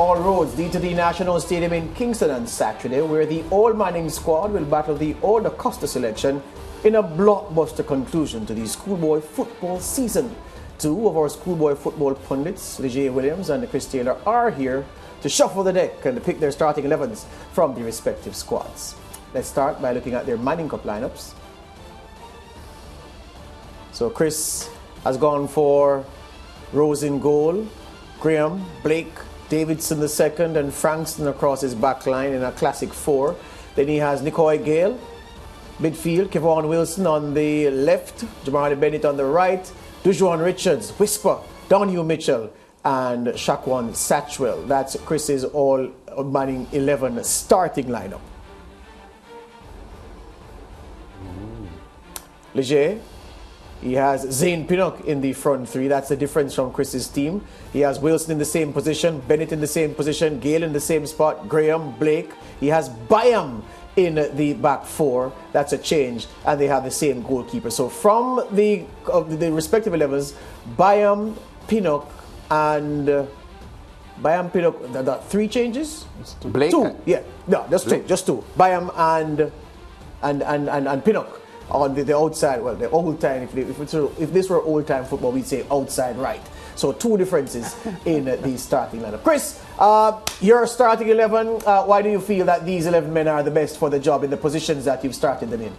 all roads lead to the National Stadium in Kingston on Saturday, where the All-Manning squad will battle the All-DaCosta selection in a blockbuster conclusion to the schoolboy football season. Two of our schoolboy football pundits, Leger Williams and Chris Taylor, are here to shuffle the deck and to pick their starting 11s from the respective squads. Let's start by looking at their Manning Cup lineups. So Chris has gone for Rose in goal, Graham, Blake, Davidson the second, and Frankston across his back line in a classic four. Then he has Nicoy Gale, midfield, Kevon Wilson on the left, Jamari Bennett on the right, Dujuan Richards, Whisper, Donahue Mitchell, and Shaquan Satchwell. That's Chris's All-Manning 11 starting lineup. Leger, he has Zane Pinnock in the front three. That's the difference from Chris's team. He has Wilson in the same position, Bennett in the same position, Gale in the same spot, Graham, Blake. He has Byam in the back four. That's a change, and they have the same goalkeeper. So from the respective 11s, Byam, Pinnock, and Byam, Pinnock. Three changes. Blake. Two. Yeah. No, just two. Just two. Byam and Pinnock on the outside. Well, the old time. If this were old time football, we'd say outside right. So two differences in the starting lineup. Chris, your starting 11. Why do you feel that these 11 men are the best for the job in the positions that you've started them in?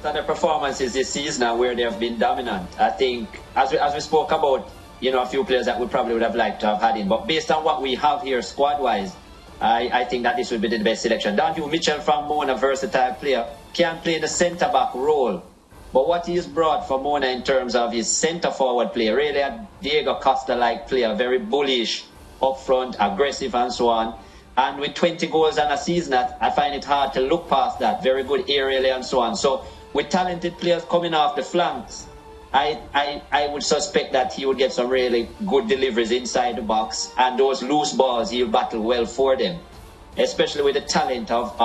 The performances this season where they have been dominant. I think, as we spoke about, a few players that we probably would have liked to have had in. But based on what we have here squad-wise, I think that this would be the best selection. Donahue Mitchell from Mona, versatile player, can play the centre-back role. But what he's brought for Mona in terms of his centre-forward play, really a Diego Costa-like player, very bullish, up front, aggressive and so on. And with 20 goals in a season, I find it hard to look past that. Very good aerially and so on. So with talented players coming off the flanks, I would suspect that he would get some really good deliveries inside the box, and those loose balls he'll battle well for them, especially with the talent of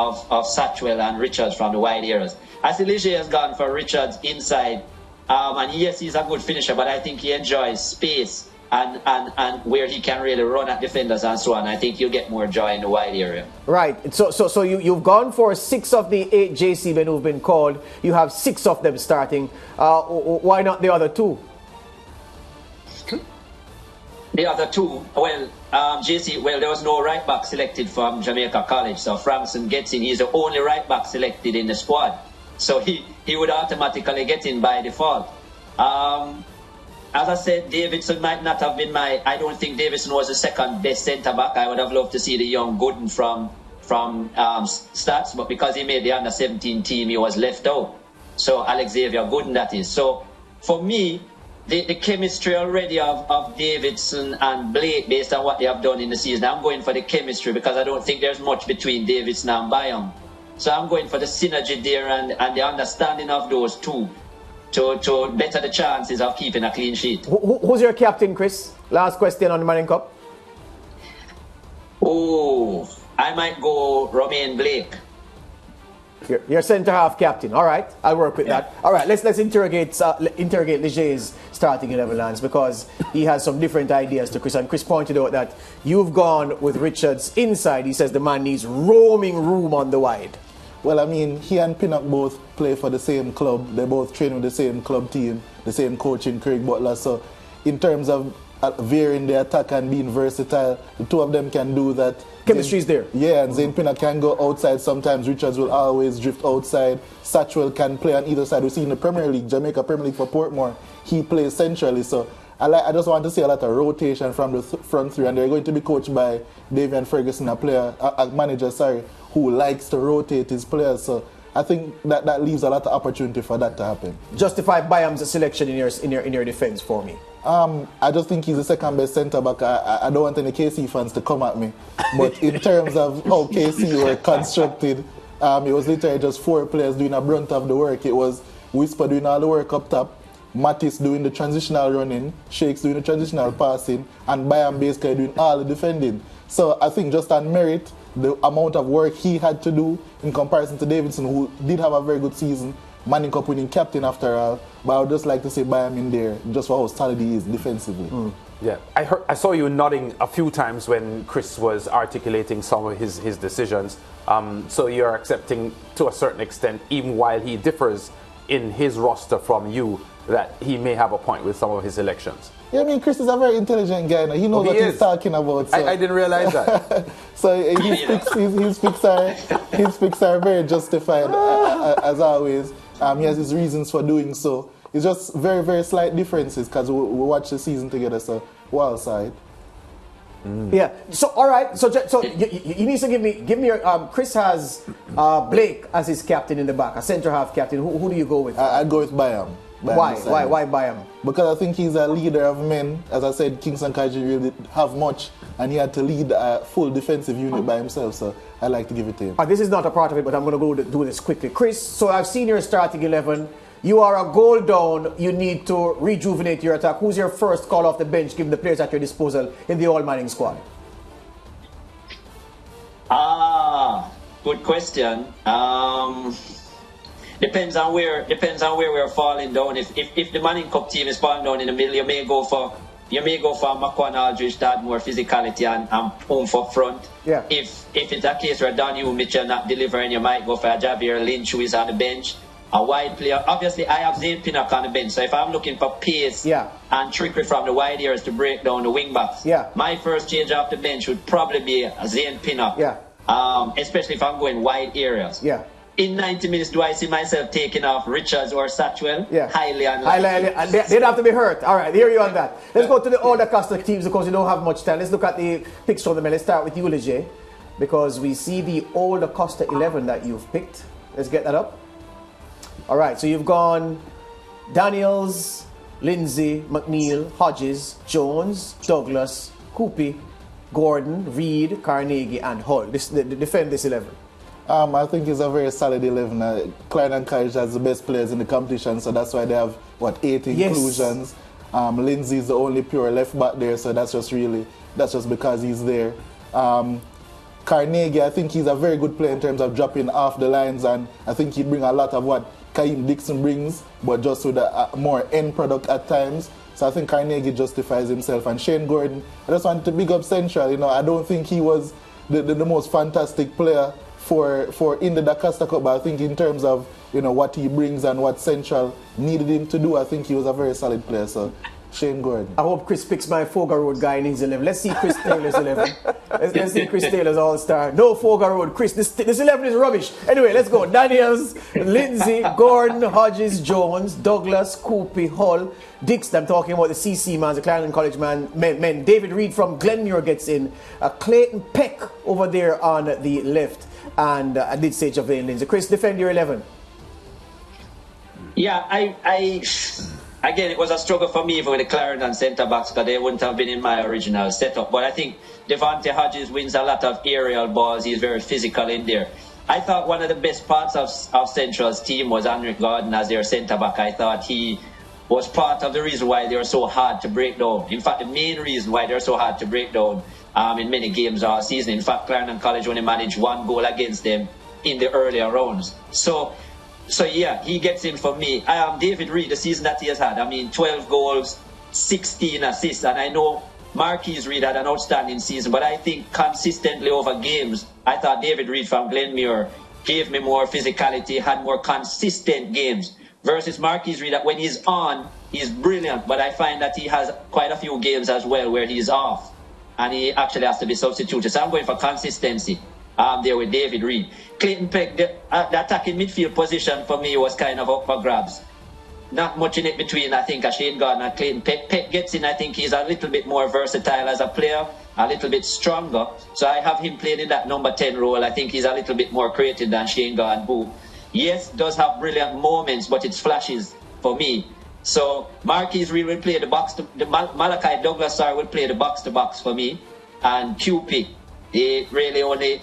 Satchwell and Richards from the wide areas. I see Leger has gone for Richards inside, and yes, he's a good finisher, but I think he enjoys space and where he can really run at defenders and so on. I think you'll get more joy in the wide area. Right. So you've gone for 6 of the 8 JC men who've been called. You have 6 of them starting. Why not the other 2? The other 2, well, JC, there was no right back selected from Jamaica College, so Frampson gets in. He's the only right back selected in the squad, so he would automatically get in by default. As I said, Davidson might not have been I don't think Davidson was the second best centre-back. I would have loved to see the young Gooden from Stats, but because he made the under-17 team, he was left out. So Alexavier Gooden, that is. So for me, the chemistry already of Davidson and Blake, based on what they have done in the season, I'm going for the chemistry because I don't think there's much between Davidson and Byam. So I'm going for the synergy there and the understanding of those two to better the chances of keeping a clean sheet. Who's your captain, Chris? Last question on the Manning Cup. Oh, I might go Romain Blake. Your centre-half captain. All right, I'll work with that. All right, let's interrogate Leger's starting 11 lines, because he has some different ideas to Chris. And Chris pointed out that you've gone with Richards inside. He says the man needs roaming room on the wide. Well, I mean, he and Pinnock both play for the same club. They both train with the same club team, the same coach in Craig Butler. So in terms of varying the attack and being versatile, the two of them can do that. Chemistry is there. Yeah, and Zane Pinnock can go outside sometimes. Richards will always drift outside. Satchwell can play on either side. We see in the Premier League, Jamaica Premier League for Portmore, he plays centrally. So I just want to see a lot of rotation from the front three, and they're going to be coached by Davian Ferguson, a manager, who likes to rotate his players. So I think that leaves a lot of opportunity for that to happen. Justify Byam's selection in your defense for me. I just think he's the second best centre back. I don't want any KC fans to come at me, but in terms of how KC were constructed, it was literally just 4 players doing a brunt of the work. It was Whisper doing all the work up top, Mattis doing the transitional running, Shakes doing the transitional passing, and Byam basically doing all the defending. So I think just on merit, the amount of work he had to do in comparison to Davidson, who did have a very good season, Manning Cup winning captain after all, but I would just like to say Byam in there just for how solid he is defensively. Yeah, I saw you nodding a few times when Chris was articulating some of his decisions. So you're accepting to a certain extent, even while he differs in his roster from you, that he may have a point with some of his elections. Yeah, I mean, Chris is a very intelligent guy. He knows what he's talking about. So. I didn't realize that. So his picks are very justified, as always. He has his reasons for doing so. It's just very, very slight differences because we watch the season together, so wild side. Yeah. So all right. So you need to give me your. Chris has Blake as his captain in the back, a centre half captain. Who do you go with? I'd go with Bayam. Why Bayam? Because I think he's a leader of men. As I said, Kingston Kaji really have much, and he had to lead a full defensive unit by himself. So I like to give it to him. This is not a part of it, but I'm going to do this quickly. Chris, so I've seen your starting 11. You are a goal down. You need to rejuvenate your attack. Who's your first call off the bench, given the players at your disposal in the All-Manning squad? Good question. Depends on where we're falling down. If the Manning Cup team is falling down in the middle, you may go for Makwan Aldridge to add more physicality and oomph up front. Yeah. If it's a case where Daniel Mitchell not delivering, you might go for a Javier Lynch who is on the bench. A wide player. Obviously, I have Zane Pinnock on the bench, so if I'm looking for pace and trickery from the wide areas to break down the wing backs, my first change off the bench would probably be a Zane Pinnock. Especially if I'm going wide areas. In 90 minutes, do I see myself taking off Richards or Satchwell? Highly unlikely. They'd have to be hurt. All right, hear you on that. Let's go to the older DaCosta teams because we don't have much time. Let's look at the picks from them. Let's start with you, Leger, because we see the old DaCosta 11 that you've picked. Let's get that up. All right, so you've gone Daniels, Lindsay, McNeil, Hodges, Jones, Douglas, Coopy, Gordon, Reed, Carnegie, and Hull. Defend this 11. I think it's a very solid 11. Clarendon College has the best players in the competition, so that's why they have, 8 inclusions. Lindsay is the only pure left back there, so that's just because he's there. Carnegie, I think he's a very good player in terms of dropping off the lines, and I think he'd bring a lot of what Kaim Dixon brings, but just with a more end product at times. So I think Carnegie justifies himself. And Shane Gordon, I just wanted to big up Central. I don't think he was the most fantastic player for in the DaCosta Cup, but I think in terms of what he brings and what Central needed him to do, I think he was a very solid player. So Shane Gordon. I hope Chris picks my Fogar Road guy in his 11. Let's see Chris Taylor's 11. Let's see Chris Taylor's All-Star. No Fogar Road. Chris, this 11 is rubbish. Anyway, let's go. Daniels, Lindsay, Gordon, Hodges, Jones, Douglas, Coopy, Hull, Dixon. I'm talking about the CC man, the Clarendon College men. David Reed from Glenmuir gets in. Clayton Peck over there on the left. And I did say Javane Lindsay. Chris, defend your 11. Yeah, Again, it was a struggle for me even with the Clarendon centre-backs because they wouldn't have been in my original setup. But I think Devontae Hodges wins a lot of aerial balls. He's very physical in there. I thought one of the best parts of Central's team was Henrik Gordon as their centre-back. I thought he was part of the reason why they were so hard to break down. In fact, the main reason why they're so hard to break down in many games all season. In fact, Clarendon College only managed 1 goal against them in the earlier rounds. So yeah, he gets in for me. David Reed, the season that he has had, 12 goals, 16 assists, and I know Marquise Reed had an outstanding season, but I think consistently over games, I thought David Reed from Glenmuir gave me more physicality, had more consistent games, versus Marquise Reed that when he's on, he's brilliant, but I find that he has quite a few games as well where he's off, and he actually has to be substituted. So I'm going for consistency. There with David Reed. Clayton Peck, the attacking midfield position for me was kind of up for grabs. Not much in it between, I think, Shane Gordon and Clayton Peck. Peck gets in, I think he's a little bit more versatile as a player, a little bit stronger. So I have him playing in that number 10 role. I think he's a little bit more creative than Shane Gordon, who, yes, does have brilliant moments, but it's flashes for me. So Marquise Reed will play the Malachi Douglas will play the box-to-box for me. And QP, he really only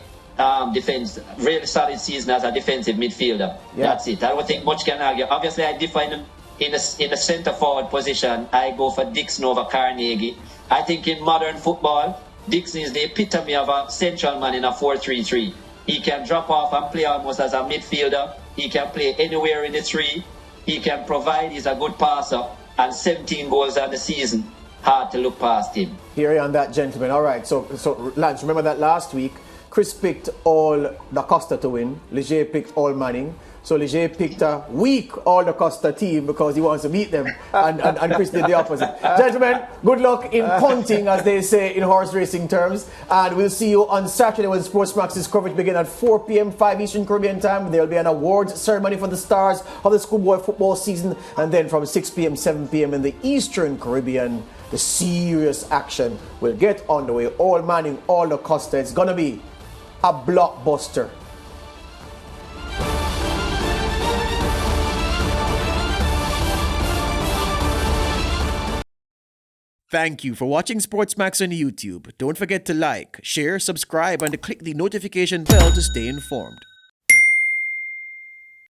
defense, really solid season as a defensive midfielder. That's it. I don't think much can argue. Obviously, I define him in the centre forward position. I go for Dixon over Carnegie. I think in modern football, Dixon is the epitome of a central man in a 4-3-3. He can drop off and play almost as a midfielder. He can play anywhere in the 3. He can provide. He's a good passer. And 17 goals on the season. hard to look past him. Here on that, gentlemen. All right, so Lance, remember that last week, Chris picked all DaCosta to win. Leger picked All-Manning. So Leger picked a weak All-DaCosta team because he wants to beat them, and Chris did the opposite. Gentlemen, good luck in punting, as they say in horse racing terms, and we'll see you on Saturday when SportsMax's coverage begins at 4 p.m. 5 Eastern Caribbean time. There will be an awards ceremony for the stars of the schoolboy football season, and then from 6 p.m. 7 p.m. in the Eastern Caribbean, the serious action will get underway. All-Manning, All-DaCosta. It's gonna be a blockbuster. Thank you for watching SportsMax on YouTube. Don't forget to like, share, subscribe, and to click the notification bell to stay informed.